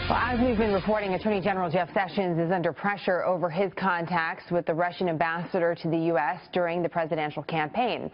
Well, as we've been reporting, Attorney General Jeff Sessions is under pressure over his contacts with the Russian ambassador to the U.S. during the presidential campaign.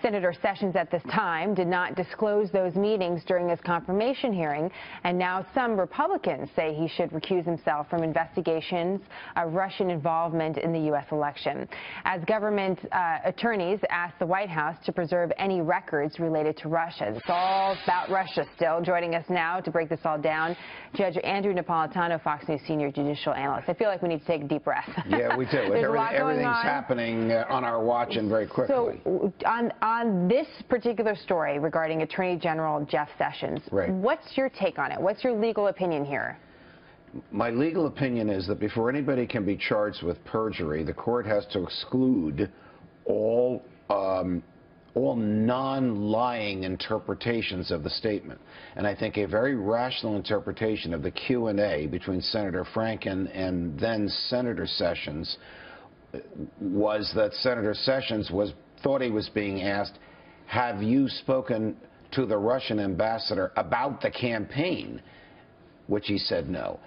Senator Sessions at this time did not disclose those meetings during his confirmation hearing, and now some Republicans say he should recuse himself from investigations of Russian involvement in the U.S. election. As government attorneys ask the White House to preserve any records related to Russia. It's all about Russia still. Joining us now to break this all down, Judge Andrew Napolitano, Fox News senior judicial analyst. I feel like we need to take a deep breath. Yeah, we do. Everything's happening on our watch and very quickly. So on this particular story regarding Attorney General Jeff Sessions, what's your take on it? What's your legal opinion here? My legal opinion is that before anybody can be charged with perjury, the court has to exclude all non-lying interpretations of the statement. And I think a very rational interpretation of the Q&A between Senator Franken and then Senator Sessions was that Senator Sessions thought he was being asked, have you spoken to the Russian ambassador about the campaign? Which he said no.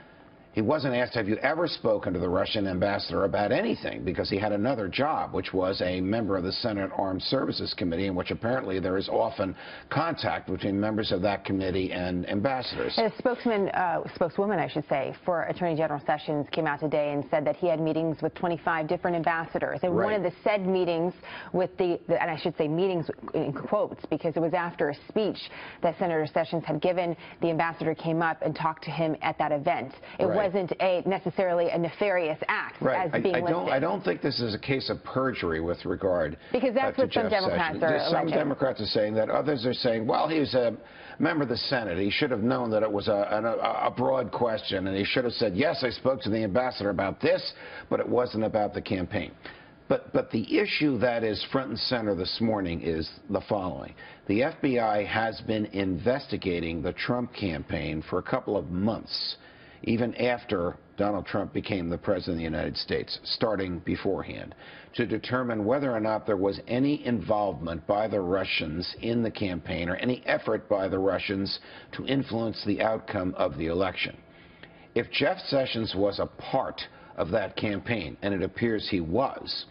He wasn't asked, have you ever spoken to the Russian ambassador about anything, because he had another job, which was a member of the Senate Armed Services Committee, in which apparently there is often contact between members of that committee and ambassadors. And a spokeswoman, I should say, for Attorney General Sessions came out today and said that he had meetings with 25 different ambassadors. And one of the said meetings with and I should say meetings in quotes, because it was after a speech that Senator Sessions had given, the ambassador came up and talked to him at that event. It wasn't necessarily a nefarious act as being listed. I don't think this is a case of perjury with regard because that's what some Democrats are alleging. Some Democrats are saying that. Others are saying, well, he was a member of the Senate. He should have known that it was a broad question, and he should have said, yes, I spoke to the ambassador about this, but it wasn't about the campaign. But the issue that is front and center this morning is the following. The FBI has been investigating the Trump campaign for a couple of months, even after Donald Trump became the President of the United States, starting beforehand, to determine whether or not there was any involvement by the Russians in the campaign or any effort by the Russians to influence the outcome of the election. If Jeff Sessions was a part of that campaign, and it appears he was,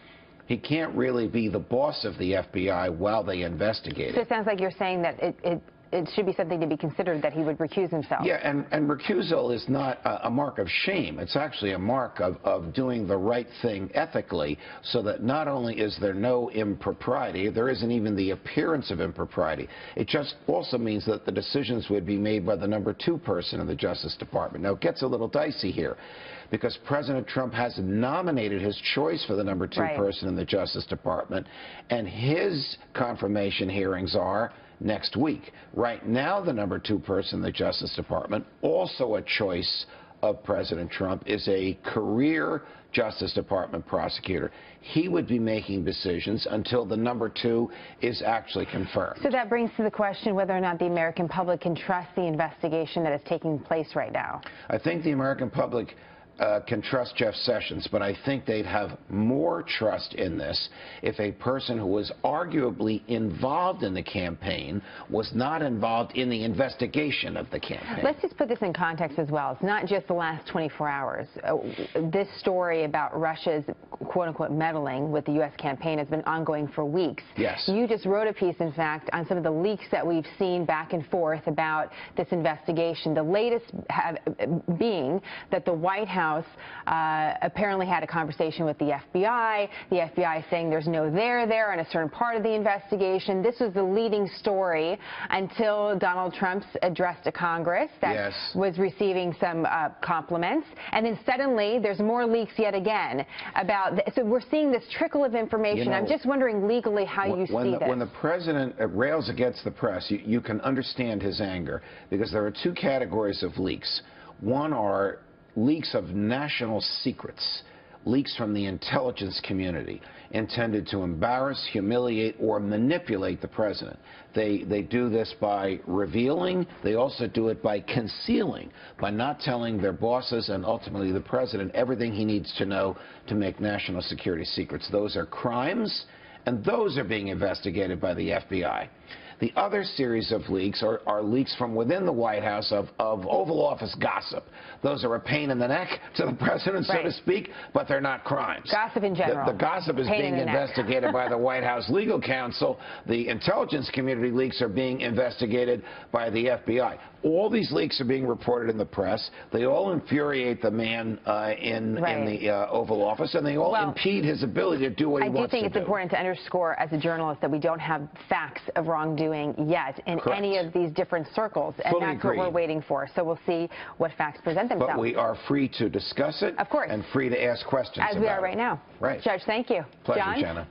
he can't really be the boss of the FBI while they investigate it. So it sounds like you're saying that it should be something to be considered that he would recuse himself. Yeah, and recusal is not a mark of shame. It's actually a mark of doing the right thing ethically, so that not only is there no impropriety, there isn't even the appearance of impropriety. It just also means that the decisions would be made by the number 2 person in the Justice Department. Now, it gets a little dicey here, because President Trump has nominated his choice for the number 2 person in the Justice Department, and his confirmation hearings are next week. Right now, the number 2 person in the Justice Department, also a choice of President Trump, is a career Justice Department prosecutor. He would be making decisions until the number 2 is actually confirmed. So that brings to the question whether or not the American public can trust the investigation that is taking place right now. I think the American public can trust Jeff Sessions, but I think they'd have more trust in this if a person who was arguably involved in the campaign was not involved in the investigation of the campaign. Let's just put this in context as well. It's not just the last 24 hours. This story about Russia's quote-unquote meddling with the U.S. campaign has been ongoing for weeks. Yes. You just wrote a piece, in fact, on some of the leaks that we've seen back and forth about this investigation. The latest being that the White House apparently had a conversation with the FBI. The FBI saying there's no there on a certain part of the investigation. This was the leading story until Donald Trump's address to Congress that was receiving some compliments. And then suddenly there's more leaks yet again about so we're seeing this trickle of information. You know, I'm just wondering legally how you see this. When the president rails against the press, you can understand his anger, because there are 2 categories of leaks. One are leaks of national secrets, leaks from the intelligence community intended to embarrass, humiliate, or manipulate the president. They do this by revealing. They also do it by concealing, by not telling their bosses and ultimately the president everything he needs to know to make national security secrets. Those are crimes, and those are being investigated by the FBI. The other series of leaks are leaks from within the White House of Oval Office gossip. Those are a pain in the neck to the president, so to speak, but they're not crimes. Gossip in general. The gossip is being investigated by the White House legal counsel. The intelligence community leaks are being investigated by the FBI. All these leaks are being reported in the press. They all infuriate the man in the Oval Office, and they all impede his ability to do what he wants to do. I do think it's important to underscore as a journalist that we don't have facts of wrongdoing yet in any of these different circles, and that's what we're waiting for. So we'll see what facts present themselves. But we are free to discuss it, of course, and free to ask questions as we are right now. Right. Judge, thank you. Pleasure, John? Jenna.